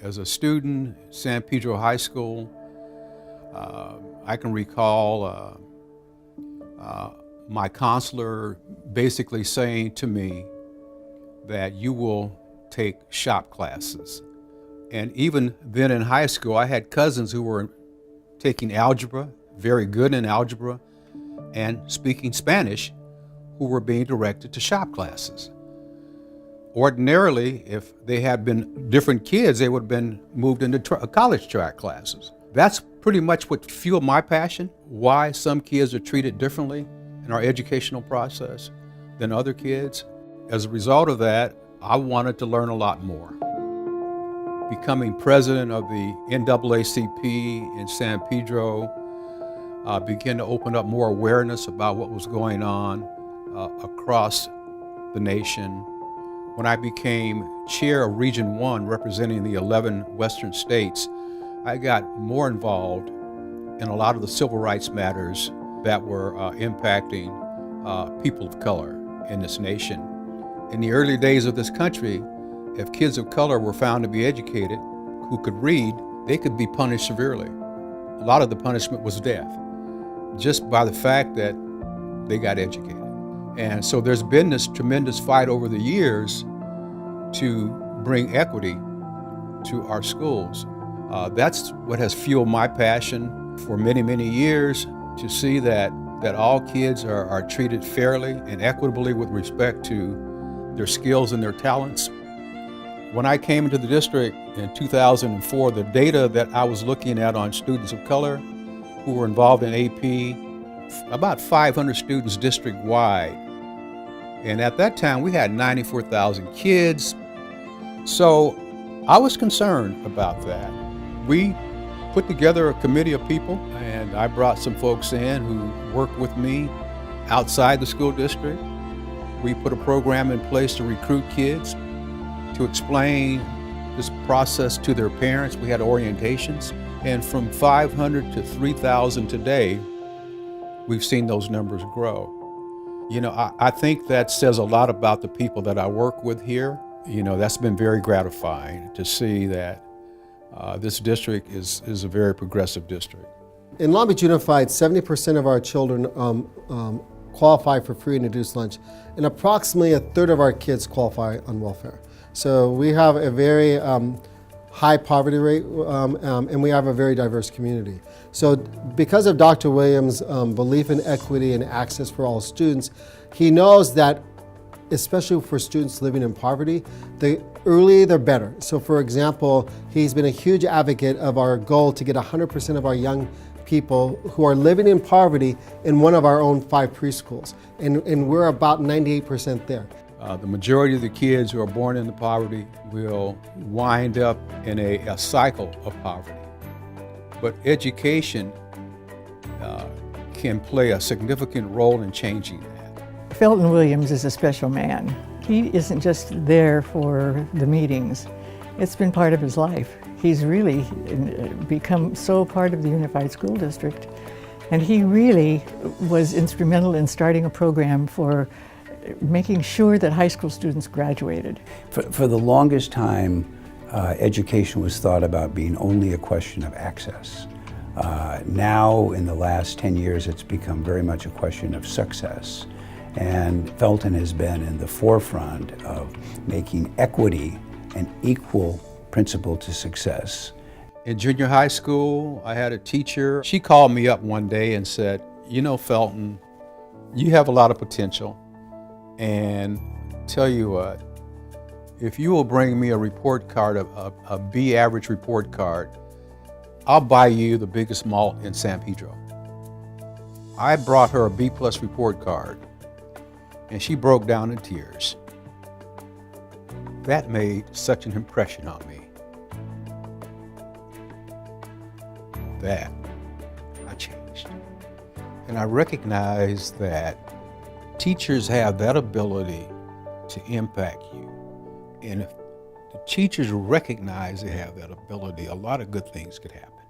As a student, San Pedro High School, I can recall my counselor basically saying to me that you will take shop classes. And even then in high school, I had cousins who were taking algebra, very good in algebra, and speaking Spanish, who were being directed to shop classes. Ordinarily, if they had been different kids, they would have been moved into college track classes. That's pretty much what fueled my passion, why some kids are treated differently in our educational process than other kids. As a result of that, I wanted to learn a lot more. Becoming president of the NAACP in San Pedro began to open up more awareness about what was going on across the nation. When I became chair of Region 1, representing the 11 Western states, I got more involved in a lot of the civil rights matters that were impacting people of color in this nation. In the early days of this country, if kids of color were found to be educated, who could read, they could be punished severely. A lot of the punishment was death, just by the fact that they got educated. And so there's been this tremendous fight over the years to bring equity to our schools. That's what has fueled my passion for many, many years, to see that all kids are treated fairly and equitably with respect to their skills and their talents. When I came into the district in 2004, the data that I was looking at on students of color who were involved in AP, about 500 students district-wide. And at that time, we had 94,000 kids. So I was concerned about that. We put together a committee of people, and I brought some folks in who worked with me outside the school district. We put a program in place to recruit kids, to explain this process to their parents. We had orientations, and from 500 to 3,000 today, we've seen those numbers grow. You know, I think that says a lot about the people that I work with here. You know, that's been very gratifying to see that this district is a very progressive district. In Long Beach Unified, 70% of our children qualify for free and reduced lunch, and approximately a third of our kids qualify on welfare. So we have a very high poverty rate, and we have a very diverse community. So because of Dr. Williams' belief in equity and access for all students, he knows that, especially for students living in poverty, the earlier the better. So for example, he's been a huge advocate of our goal to get 100% of our young people who are living in poverty in one of our own 5 preschools. And we're about 98% there. The majority of the kids who are born into poverty will wind up in a cycle of poverty. But education can play a significant role in changing that. Felton Williams is a special man. He isn't just there for the meetings. It's been part of his life. He's really become so part of the Unified School District. And he really was instrumental in starting a program for making sure that high school students graduated. For the longest time, education was thought about being only a question of access. Now, in the last 10 years, it's become very much a question of success. And Felton has been in the forefront of making equity an equal principle to success. In junior high school, I had a teacher. She called me up one day and said, "You know, Felton, you have a lot of potential. And tell you what, if you will bring me a report card, a B average report card, I'll buy you the biggest malt in San Pedro." I brought her a B+ report card, and she broke down in tears. That made such an impression on me that I changed. And I recognized that teachers have that ability to impact you. And if the teachers recognize they have that ability, a lot of good things could happen.